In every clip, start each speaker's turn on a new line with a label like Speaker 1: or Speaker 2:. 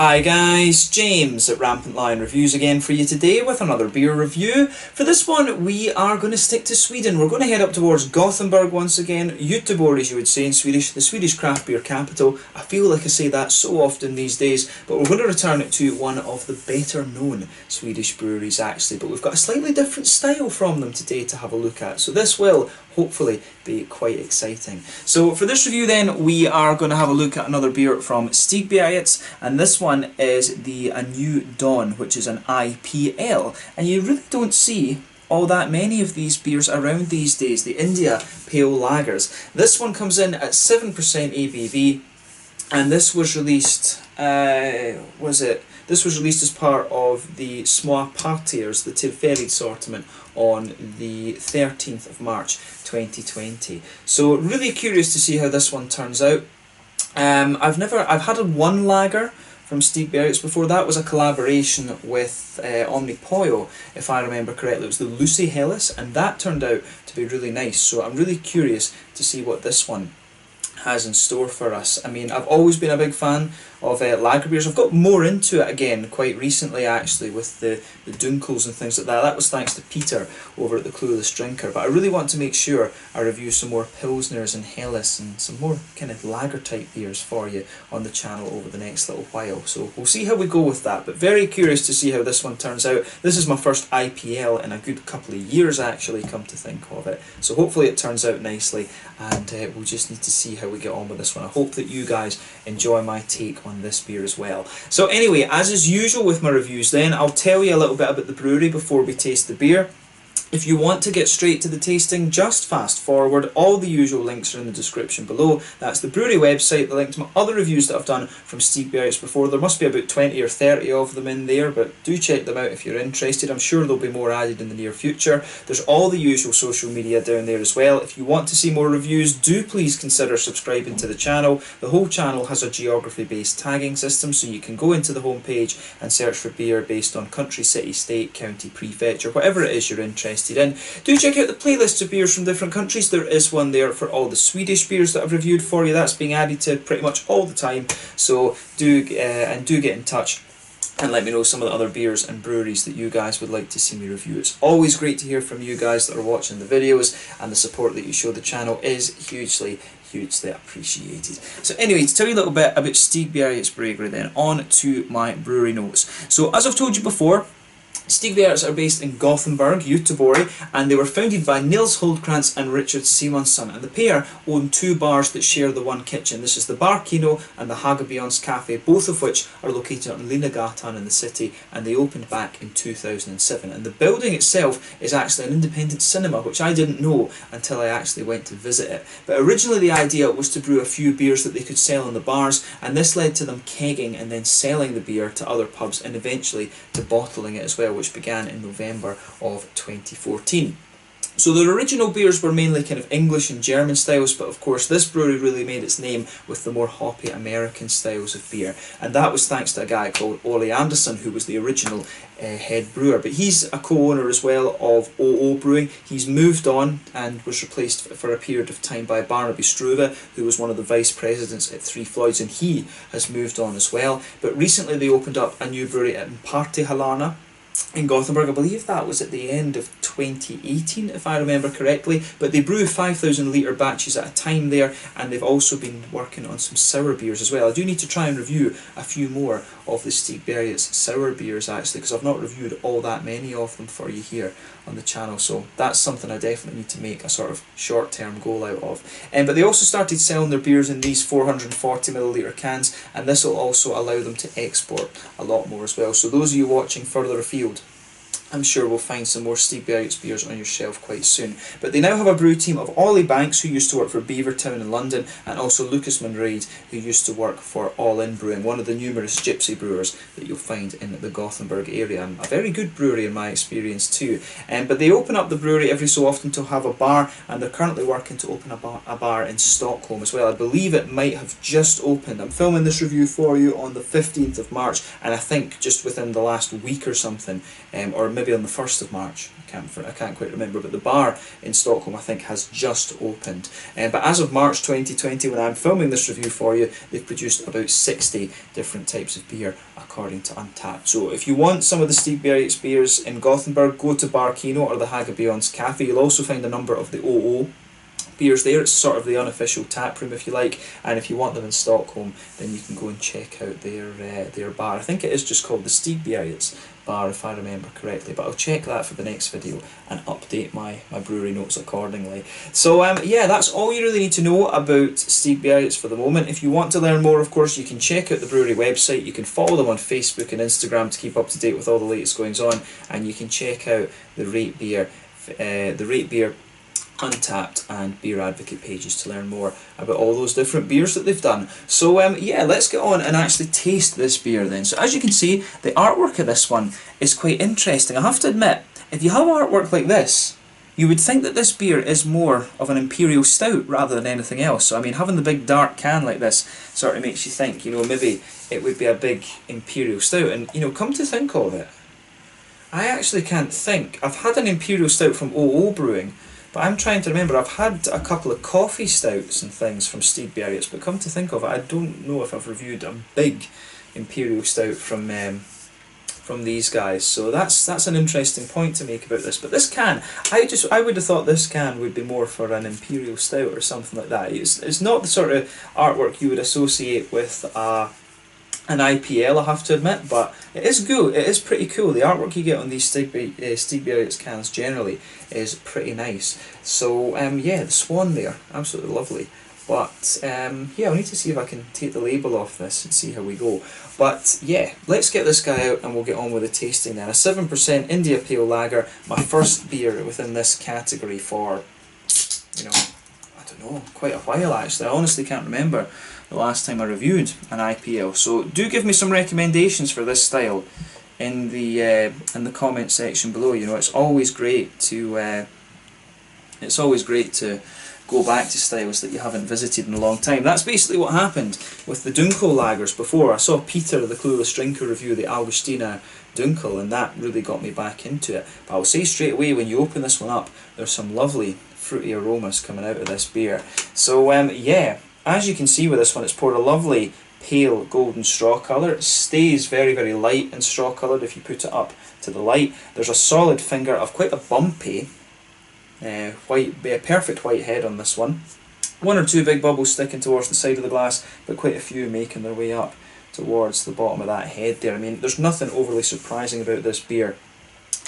Speaker 1: Hi guys, James at RampantLionReviews again for you today with another beer review. For this one we are going to stick to Sweden. We're going to head up towards Gothenburg once again, Göteborg as you would say in Swedish, the Swedish craft beer capital. I feel like I say that so often these days, but we're going to return it to one of the better known Swedish breweries actually, but we've got a slightly different style from them today to have a look at. So this will hopefully be quite exciting. So for this review then, we are going to have a look at another beer from Stigbergets, and this one is the A New Dawn, which is an IPL, and you really don't see all that many of these beers around these days, the India Pale Lagers. This one comes in at 7% ABV, and this was released, This was released as part of the Små Partiers, the tillfällig assortment, on the 13th of March 2020. So really curious to see how this one turns out. I've had a one lager from Stigbergets before. That was a collaboration with Omnipollo, if I remember correctly. It was the Lucy Hellas, and that turned out to be really nice. So I'm really curious to see what this one has in store for us. I mean, I've always been a big fan of lager beers. I've got more into it again quite recently actually with the Dunkels and things like that. That was thanks to Peter over at the Clueless Drinker, but I really want to make sure I review some more Pilsners and Helles and some more kind of lager type beers for you on the channel over the next little while. So we'll see how we go with that, but very curious to see how this one turns out. This is my first IPL in a good couple of years actually, come to think of it. So hopefully it turns out nicely, and we'll just need to see how we get on with this one. I hope that you guys enjoy my take on this beer as well. So anyway, as is usual with my reviews then, I'll tell you a little bit about the brewery before we taste the beer. If you want to get straight to the tasting, just fast forward. All the usual links are in the description below. That's the brewery website, the link to my other reviews that I've done from Stigbergets before. There must be about 20 or 30 of them in there, but do check them out if you're interested. I'm sure there'll be more added in the near future. There's all the usual social media down there as well. If you want to see more reviews, do please consider subscribing to the channel. The whole channel has a geography-based tagging system, so you can go into the homepage and search for beer based on country, city, state, county, prefecture, whatever it is you're interested in. Do check out the playlists of beers from different countries. There is one there for all the Swedish beers that I've reviewed for you. That's being added to pretty much all the time. So do get in touch and let me know some of the other beers and breweries that you guys would like to see me review. It's always great to hear from you guys that are watching the videos, and the support that you show the channel is hugely appreciated. So anyway, to tell you a little bit about Stigbergets Bryggeri then, on to my brewery notes. So as I've told you before, Stigbergets are based in Gothenburg, Göteborg, and they were founded by Nils Holdkrantz and Richard Simonsson, and the pair own two bars that share the one kitchen. This is the Bar Kino and the Hagebjörns Cafe, both of which are located on Linnegatan in the city, and they opened back in 2007. And the building itself is actually an independent cinema, which I didn't know until I actually went to visit it. But originally the idea was to brew a few beers that they could sell in the bars, and this led to them kegging and then selling the beer to other pubs, and eventually to bottling it as well, which began in November of 2014. So their original beers were mainly kind of English and German styles, but of course this brewery really made its name with the more hoppy American styles of beer, and that was thanks to a guy called Ole Anderson, who was the original head brewer. But he's a co-owner as well of OO Brewing. He's moved on and was replaced for a period of time by Barnaby Struve, who was one of the vice presidents at Three Floyds, and he has moved on as well. But recently they opened up a new brewery at Untappd in Gothenburg. I believe that was at the end of 2018 if I remember correctly, but they brew 5,000 litre batches at a time there, and they've also been working on some sour beers as well. I do need to try and review a few more of the Stigbergets sour beers actually, because I've not reviewed all that many of them for you here on the channel, so that's something I definitely need to make a sort of short-term goal out of. But they also started selling their beers in these 440ml cans, and this will also allow them to export a lot more as well. So those of you watching further afield, I'm sure we'll find some more Stigbergets beers on your shelf quite soon. But they now have a brew team of Ollie Banks, who used to work for Beavertown in London, and also Lucas Munraid, who used to work for All In Brewing, one of the numerous gypsy brewers that you'll find in the Gothenburg area, and a very good brewery in my experience too. But they open up the brewery every so often to have a bar, and they're currently working to open a bar in Stockholm as well. I believe it might have just opened. I'm filming this review for you on the 15th of March, and I think just within the last week or something, or maybe maybe on the 1st of March. I can't quite remember, but the bar in Stockholm I think has just opened. But as of March 2020, when I'm filming this review for you, they've produced about 60 different types of beer according to Untappd. So if you want some of the Stigbergets beers in Gothenburg, go to Bar Kino or the Hagabeons Cafe. You'll also find a number of the OO beers there. It's sort of the unofficial tap room, if you like, and if you want them in Stockholm, then you can go and check out their bar. I think it is just called the Stigbergets bar, if I remember correctly, but I'll check that for the next video and update my brewery notes accordingly. So yeah, that's all you really need to know about Stigbergets for the moment. If you want to learn more, of course, you can check out the brewery website. You can follow them on Facebook and Instagram to keep up to date with all the latest goings on, and you can check out the Rate Beer Untappd and Beer Advocate pages to learn more about all those different beers that they've done. So yeah, let's get on and actually taste this beer then. So as you can see, the artwork of this one is quite interesting. I have to admit, if you have artwork like this, you would think that this beer is more of an imperial stout rather than anything else. So I mean, having the big dark can like this sort of makes you think, you know, maybe it would be a big imperial stout. And you know, come to think of it, I actually can't think. I've had an imperial stout from OO Brewing, but I'm trying to remember. I've had a couple of coffee stouts and things from Stigbergets, but come to think of it, I don't know if I've reviewed a big imperial stout from these guys. So that's an interesting point to make about this. But this can, I would have thought this can would be more for an imperial stout or something like that. It's not the sort of artwork you would associate with an IPL, I have to admit, but it is good. It is pretty cool. The artwork you get on these Stigbergets cans generally is pretty nice. So yeah, the swan there, absolutely lovely. But yeah, I'll need to see if I can take the label off this and see how we go. But yeah, let's get this guy out and we'll get on with the tasting then. A 7% India Pale Lager, my first beer within this category for, you know, I don't know, quite a while actually. I honestly can't remember the last time I reviewed an IPL. So do give me some recommendations for this style in the comment section below. You know, it's always great to go back to styles that you haven't visited in a long time. That's basically what happened with the Dunkel lagers before. I saw Peter, the Clueless Drinker, review the Augustina Dunkel, and that really got me back into it. But I'll say straight away, when you open this one up, there's some lovely fruity aromas coming out of this beer. So yeah, as you can see with this one, it's poured a lovely pale golden straw colour. It stays very, very light and straw coloured if you put it up to the light. There's a solid finger of quite a bumpy perfect white head on this one. One or two big bubbles sticking towards the side of the glass, but quite a few making their way up towards the bottom of that head there. I mean, there's nothing overly surprising about this beer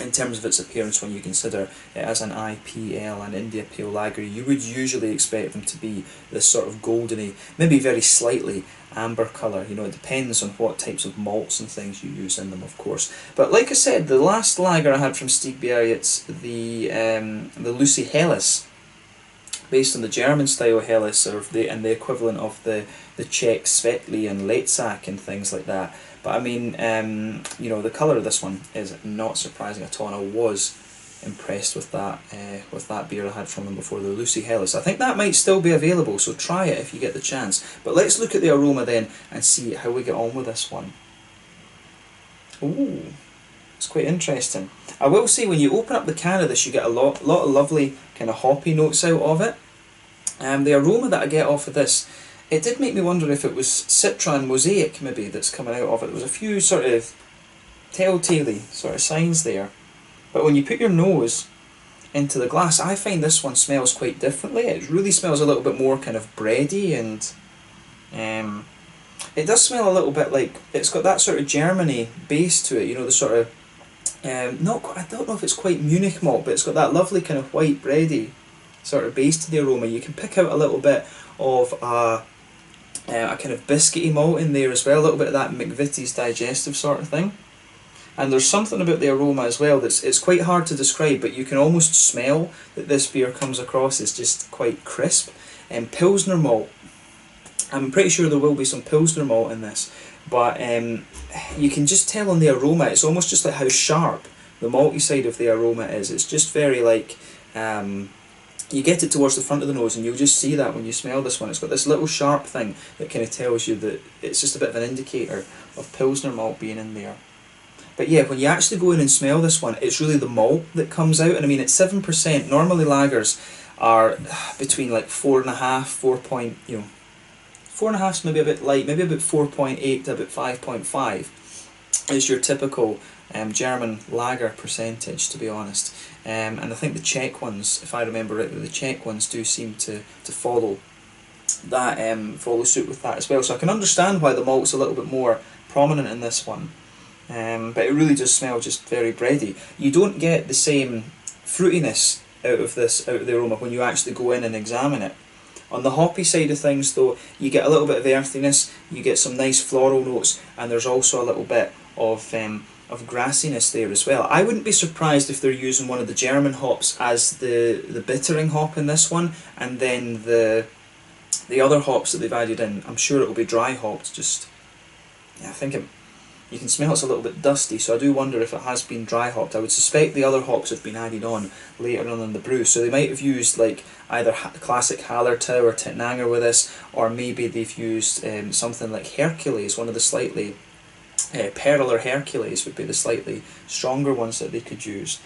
Speaker 1: in terms of its appearance when you consider it as an IPL, an India Pale Lager. You would usually expect them to be this sort of goldeny, maybe very slightly amber colour. You know, it depends on what types of malts and things you use in them, of course. But like I said, the last lager I had from Stigbergets, the Lucy Helles, based on the German style Helles, or and the equivalent of the Czech Svetli and Letzak and things like that. But I mean, you know, the colour of this one is not surprising at all, and I was impressed with that beer I had from them before, the Lucy Helles. I think that might still be available, so try it if you get the chance. But let's look at the aroma then and see how we get on with this one. Ooh, it's quite interesting. I will say, when you open up the can of this, you get a lot of lovely kind of hoppy notes out of it. The aroma that I get off of this, it did make me wonder if it was Citra and Mosaic maybe that's coming out of it. There was a few sort of telltale sort of signs there. But when you put your nose into the glass, I find this one smells quite differently. It really smells a little bit more kind of bready, and it does smell a little bit like, it's got that sort of Germany base to it, you know, the sort of, I don't know if it's quite Munich malt, but it's got that lovely kind of white bready sort of base to the aroma. You can pick out a little bit of a kind of biscuity malt in there as well, a little bit of that McVitie's Digestive sort of thing. And there's something about the aroma as well it's quite hard to describe, but you can almost smell that this beer comes across as just quite crisp. And Pilsner malt, I'm pretty sure there will be some Pilsner malt in this, but you can just tell on the aroma, it's almost just like how sharp the malty side of the aroma is. It's just very like, you get it towards the front of the nose and you'll just see that when you smell this one. It's got this little sharp thing that kind of tells you that it's just a bit of an indicator of Pilsner malt being in there. But yeah, when you actually go in and smell this one, it's really the malt that comes out. And I mean, it's 7%. Normally lagers are between like 4.5, 4 point, 4.5's maybe a bit light, maybe about 4.8 to about 5.5 is your typical German lager percentage, to be honest. And I think the Czech ones, if I remember rightly, the Czech ones do seem to follow that, follow suit with that as well. So I can understand why the malt's a little bit more prominent in this one. But it really does smell just very bready. You don't get the same fruitiness out of the aroma when you actually go in and examine it. On the hoppy side of things though, you get a little bit of earthiness, you get some nice floral notes, and there's also a little bit of grassiness there as well. I wouldn't be surprised if they're using one of the German hops as the bittering hop in this one, and then the other hops that they've added in, I'm sure it will be dry hopped. Just, yeah, I think you can smell it's a little bit dusty, so I do wonder if it has been dry hopped. I would suspect the other hops have been added on later on in the brew, so they might have used like either classic Hallertau or Tettnanger with this, or maybe they've used something like Hercules, one of the slightly Pearl or Hercules would be the slightly stronger ones that they could use.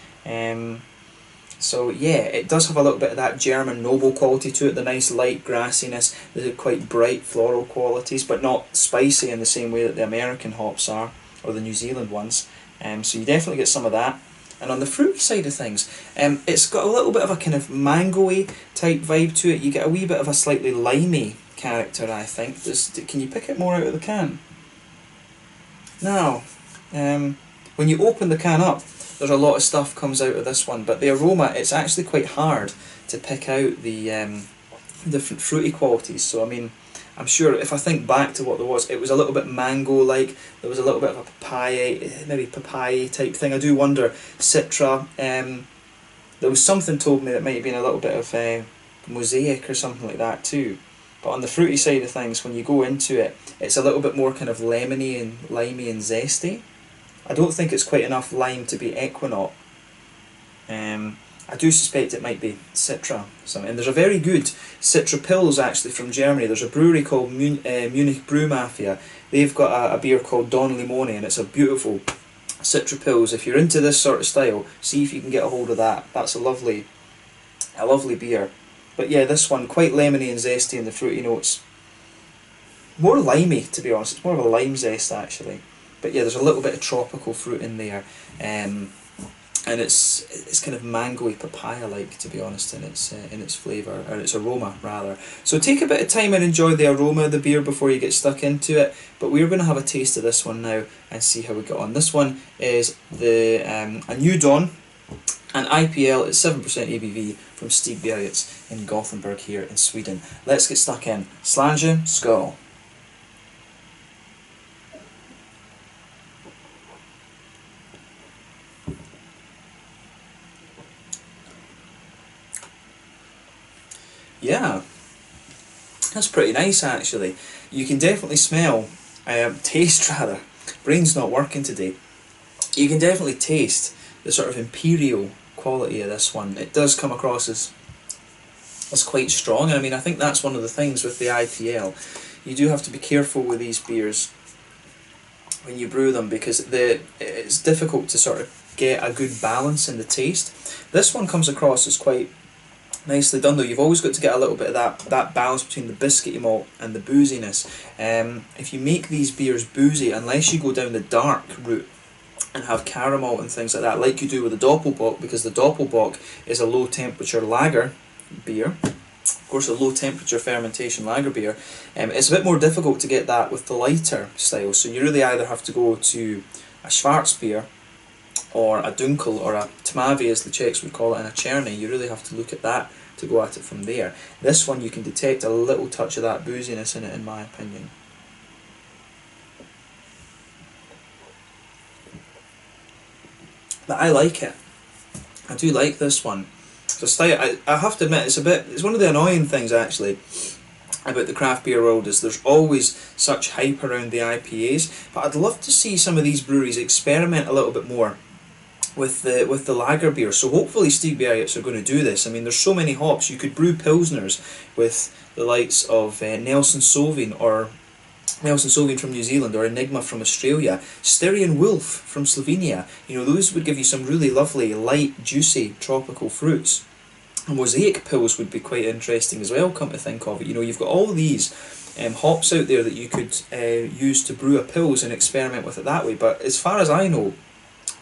Speaker 1: So yeah, it does have a little bit of that German noble quality to it, the nice light grassiness, the quite bright floral qualities, but not spicy in the same way that the American hops are, or the New Zealand ones. So you definitely get some of that. And on the fruity side of things, it's got a little bit of a kind of mango-y type vibe to it. You get a wee bit of a slightly limey character, I think. Can you pick it more out of the can? Now, when you open the can up, there's a lot of stuff comes out of this one, but the aroma, it's actually quite hard to pick out the different fruity qualities. So I mean, I'm sure if I think back to what there was, it was a little bit mango-like, there was a little bit of a papaya, maybe papaya type thing. I do wonder, citra, there was something told me that might have been a little bit of mosaic or something like that too. But on the fruity side of things, when you go into it, it's a little bit more kind of lemony and limey and zesty. I don't think it's quite enough lime to be Equinox. I do suspect it might be Citra. And there's a very good Citra Pils actually from Germany. There's a brewery called Munich Brew Mafia. They've got a beer called Don Limone, and it's a beautiful Citra Pils. If you're into this sort of style, see if you can get a hold of that. That's a lovely beer. But yeah, this one, quite lemony and zesty in the fruity notes. More limey, to be honest. It's more of a lime zest actually. But yeah, there's a little bit of tropical fruit in there, and it's kind of mango-y, papaya-like, to be honest, in its flavour, or its aroma rather. So take a bit of time and enjoy the aroma of the beer before you get stuck into it. But we're going to have a taste of this one now and see how we get on. This one is a New Dawn, an IPL at 7% ABV from Stigbergets in Gothenburg here in Sweden. Let's get stuck in. Slange, skål. Yeah, that's pretty nice actually. You can definitely smell, taste rather, brain's not working today. You can definitely taste the sort of imperial quality of this one. It does come across as quite strong, and I mean I think that's one of the things with the IPL. You do have to be careful with these beers when you brew them, because it's difficult to sort of get a good balance in the taste. This one comes across as quite nicely done though. You've always got to get a little bit of that balance between the biscuity malt and the booziness. If you make these beers boozy, unless you go down the dark route and have caramel and things like that, like you do with the Doppelbock, because the Doppelbock is a low temperature lager beer, of course a low temperature fermentation lager beer, it's a bit more difficult to get that with the lighter style. So you really either have to go to a Schwarzbier or a Dunkel or a Tmavi as the Czechs would call it, and a Cherny. You really have to look at that to go at it from there. This one you can detect a little touch of that booziness in it, in my opinion. But I like it. I do like this one. So I have to admit, it's one of the annoying things actually about the craft beer world, is there's always such hype around the IPAs, but I'd love to see some of these breweries experiment a little bit more with the lager beer. So hopefully Stigbergets are going to do this. I mean, there's so many hops. You could brew pilsners with the likes of Nelson Sauvin or Nelson Sauvin from New Zealand, or Enigma from Australia, Styrian Wolf from Slovenia. You know, those would give you some really lovely, light, juicy tropical fruits. Mosaic pills would be quite interesting as well, come to think of it. You know, you've got all these hops out there that you could use to brew a pills and experiment with it that way. But as far as I know,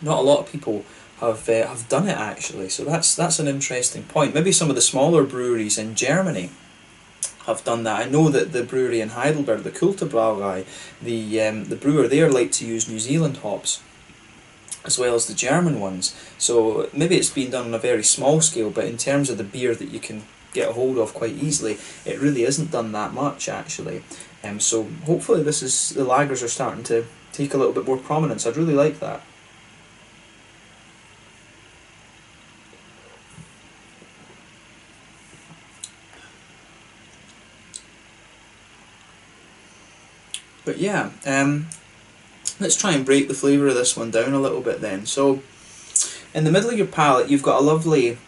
Speaker 1: not a lot of people have done it actually. So that's an interesting point. Maybe some of the smaller breweries in Germany have done that. I know that the brewery in Heidelberg, the Kulturbrauerei, the brewer there like to use New Zealand hops as well as the German ones. So maybe it's been done on a very small scale, but in terms of the beer that you can get a hold of quite easily, it really isn't done that much actually. So hopefully the lagers are starting to take a little bit more prominence. I'd really like that. But yeah, let's try and break the flavour of this one down a little bit then. So in the middle of your palate you've got a lovely,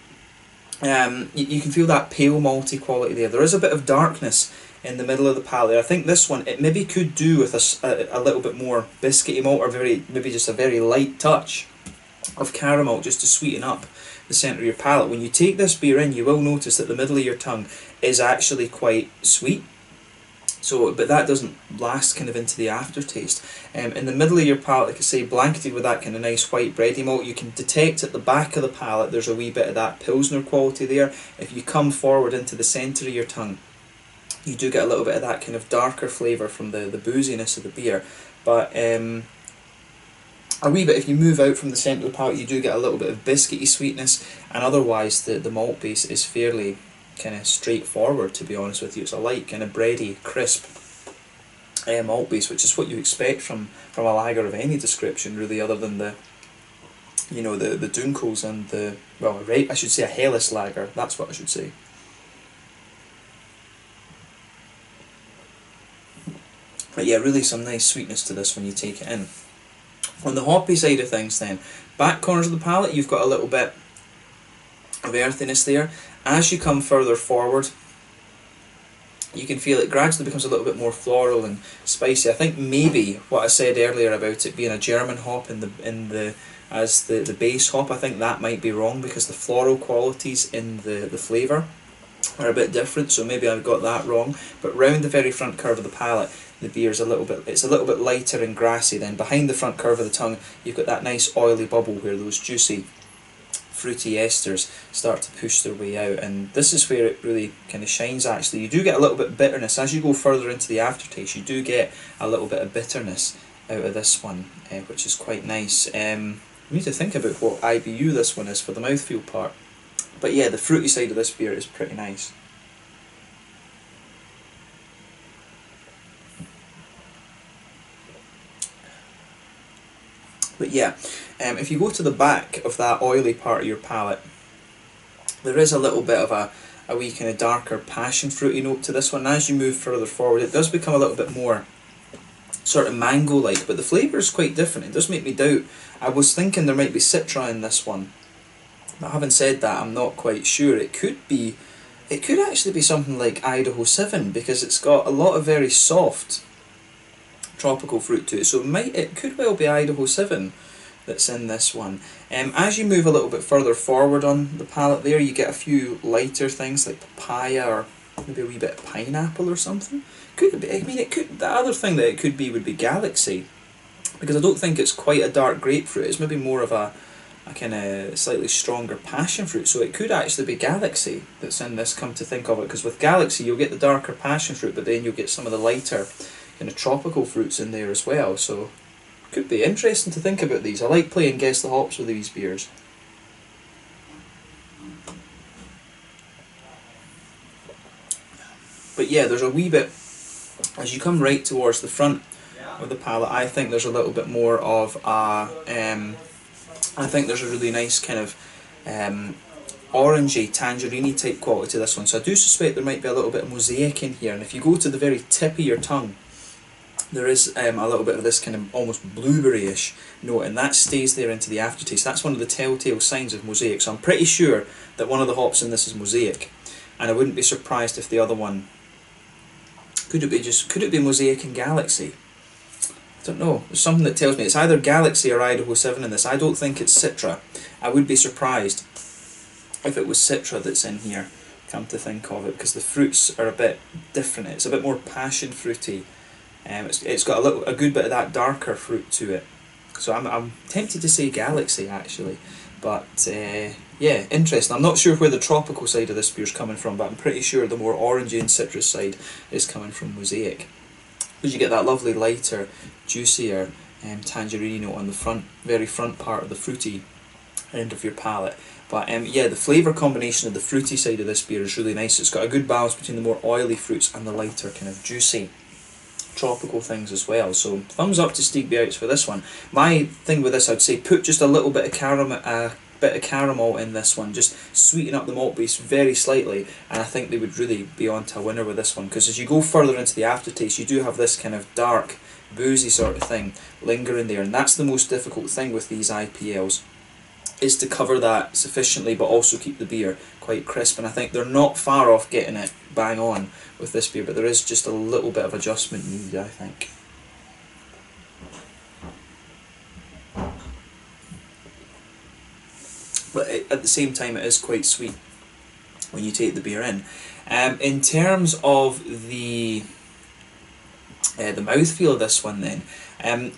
Speaker 1: you can feel that pale malty quality there. There is a bit of darkness in the middle of the palate. I think this one, it maybe could do with a little bit more biscuity malt, or maybe just a very light touch of caramel just to sweeten up the centre of your palate. When you take this beer in, you will notice that the middle of your tongue is actually quite sweet. So, but that doesn't last kind of into the aftertaste. In the middle of your palate, like I say, blanketed with that kind of nice white bready malt, you can detect at the back of the palate there's a wee bit of that Pilsner quality there. If you come forward into the centre of your tongue, you do get a little bit of that kind of darker flavour from the booziness of the beer. But a wee bit, if you move out from the centre of the palate, you do get a little bit of biscuity sweetness, and otherwise the malt base is fairly kind of straightforward, to be honest with you. It's a light kind of bready, crisp malt base, which is what you expect from a lager of any description, really, other than the Dunkels and the, well, I should say a Helles lager. That's what I should say. But yeah, really some nice sweetness to this when you take it in. On the hoppy side of things then, back corners of the palate, you've got a little bit of earthiness there. As you come further forward, you can feel it gradually becomes a little bit more floral and spicy. I think maybe what I said earlier about it being a German hop as the base hop, I think that might be wrong, because the floral qualities in the flavour are a bit different, so maybe I've got that wrong. But round the very front curve of the palate, the beer's a little bit lighter and grassy. Then behind the front curve of the tongue, you've got that nice oily bubble where those juicy fruity esters start to push their way out, and this is where it really kind of shines actually. You do get a little bit of bitterness as you go further into the aftertaste. You do get a little bit of bitterness out of this one, which is quite nice. We need to think about what IBU this one is for the mouthfeel part, but yeah, the fruity side of this beer is pretty nice. But yeah, if you go to the back of that oily part of your palate, there is a little bit of a wee kind of darker passion fruity note to this one. As you move further forward, it does become a little bit more sort of mango-like, but the flavour is quite different. It does make me doubt. I was thinking there might be Citra in this one, but having said that, I'm not quite sure. It could actually be something like Idaho 7, because it's got a lot of very soft tropical fruit to it, so it could well be Idaho 7 that's in this one. As you move a little bit further forward on the palate there, you get a few lighter things like papaya, or maybe a wee bit of pineapple or something. Could be, I mean, the other thing that it could be would be Galaxy, because I don't think it's quite a dark grapefruit. It's maybe more of a kind of slightly stronger passion fruit, so it could actually be Galaxy that's in this, come to think of it, because with Galaxy you'll get the darker passion fruit, but then you'll get some of the lighter kind of tropical fruits in there as well. So could be interesting to think about these. I like playing guess the hops with these beers. But yeah, there's a wee bit, as you come right towards the front of the palate, I think there's a little bit more of a I think there's a really nice kind of orangey, tangerine type quality to this one. So I do suspect there might be a little bit of mosaic in here, and if you go to the very tip of your tongue, there is a little bit of this kind of almost blueberry-ish note, and that stays there into the aftertaste. That's one of the telltale signs of mosaic, so I'm pretty sure that one of the hops in this is mosaic, and I wouldn't be surprised if the other one Could it be Mosaic and Galaxy? I don't know. There's something that tells me it's either Galaxy or Idaho 7 in this. I don't think it's Citra. I would be surprised if it was Citra that's in here, come to think of it, because the fruits are a bit different. It's a bit more passion fruity. It's got a good bit of that darker fruit to it. So I'm tempted to say Galaxy actually, but yeah, interesting. I'm not sure where the tropical side of this beer is coming from, but I'm pretty sure the more orangey and citrus side is coming from Mosaic. Because you get that lovely lighter, juicier tangerine note on the front, very front part of the fruity end of your palate. But yeah, the flavour combination of the fruity side of this beer is really nice. It's got a good balance between the more oily fruits and the lighter kind of juicy tropical things as well. So thumbs up to Stigbergets for this one. My thing with this, I'd say put just a little bit of caramel in this one, just sweeten up the malt base very slightly, and I think they would really be on to a winner with this one, because as you go further into the aftertaste you do have this kind of dark boozy sort of thing lingering there, and that's the most difficult thing with these IPLs, is to cover that sufficiently but also keep the beer quite crisp, and I think they're not far off getting it bang on with this beer, but there is just a little bit of adjustment needed, I think. But at the same time it is quite sweet when you take the beer in. In terms of the mouthfeel of this one then,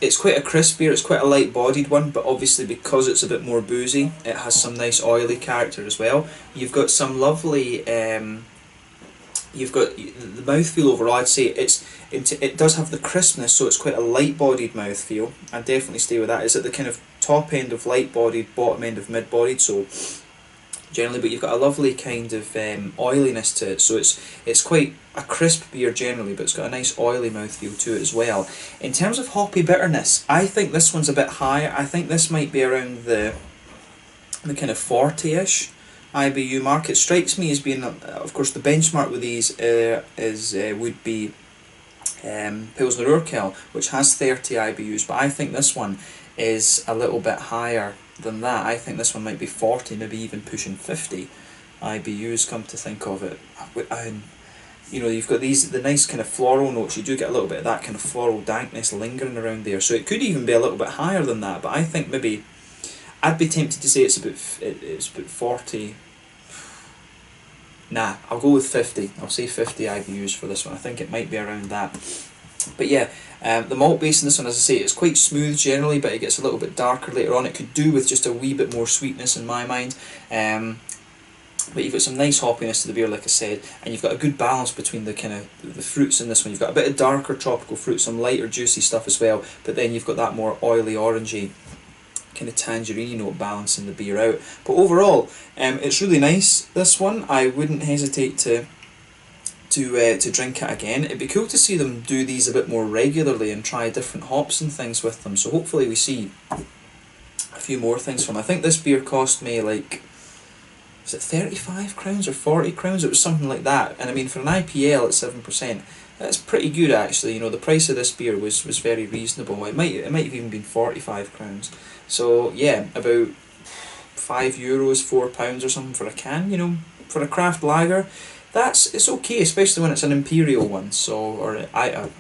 Speaker 1: it's quite a crisp beer, it's quite a light bodied one, but obviously because it's a bit more boozy it has some nice oily character as well. You've got some lovely, you've got the mouthfeel overall, I'd say it does have the crispness, so it's quite a light bodied mouthfeel. I'd definitely stay with that. It's at the kind of top end of light bodied, bottom end of mid bodied, so generally, but you've got a lovely kind of oiliness to it, so it's quite a crisp beer generally, but it's got a nice oily mouthfeel to it as well. In terms of hoppy bitterness, I think this one's a bit higher. I think this might be around the kind of 40-ish IBU mark. It strikes me as being, of course, the benchmark with these would be Pilsner Urquell, which has 30 IBUs, but I think this one is a little bit higher than that. I think this one might be 40, maybe even pushing 50 IBUs, come to think of it. You know, you've got the nice kind of floral notes. You do get a little bit of that kind of floral dankness lingering around there, so it could even be a little bit higher than that, but I think maybe I'd be tempted to say it's about 40. Nah, I'll go with 50. I'll say 50 IBUs for this one. I think it might be around that. But yeah, the malt base in this one, as I say, it's quite smooth generally, but it gets a little bit darker later on. It could do with just a wee bit more sweetness in my mind. But you've got some nice hoppiness to the beer, like I said, and you've got a good balance between the kind of the fruits in this one. You've got a bit of darker tropical fruit, some lighter juicy stuff as well, but then you've got that more oily orangey kind of tangerine note balancing the beer out. But overall, it's really nice, this one. I wouldn't hesitate to drink it again. It'd be cool to see them do these a bit more regularly and try different hops and things with them, so hopefully we see a few more things from them. I think this beer cost me like, was it 35 crowns or 40 crowns? It was something like that, and I mean for an IPL at 7%, that's pretty good actually. You know, the price of this beer was very reasonable. It might have even been 45 crowns. So yeah, about €5, £4 or something for a can, you know, for a craft lager. It's okay, especially when it's an imperial one, so, or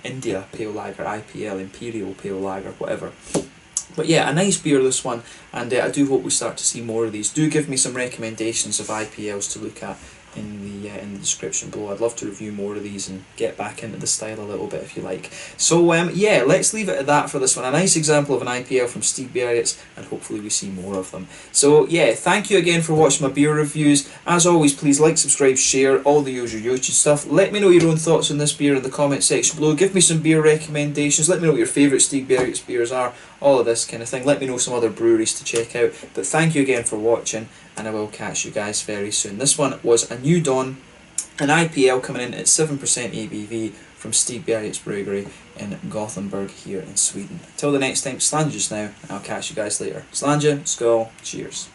Speaker 1: India Pale Lager, IPL, Imperial Pale Lager, whatever. But yeah, a nice beer, this one, and I do hope we start to see more of these. Do give me some recommendations of IPLs to look at in the description below. I'd love to review more of these and get back into the style a little bit if you like. So yeah, let's leave it at that for this one. A nice example of an IPL from Stigbergets, and hopefully we see more of them. So yeah, thank you again for watching my beer reviews. As always, please like, subscribe, share, all the usual YouTube stuff. Let me know your own thoughts on this beer in the comment section below. Give me some beer recommendations. Let me know what your favourite Stigbergets beers are. All of this kind of thing. Let me know some other breweries to check out. But thank you again for watching, and I will catch you guys very soon. This one was a New Dawn, an IPL coming in at 7% ABV from Stigbergets Bryggeri in Gothenburg here in Sweden. Until the next time, Slanja just now, and I'll catch you guys later. Slanja, skål, cheers.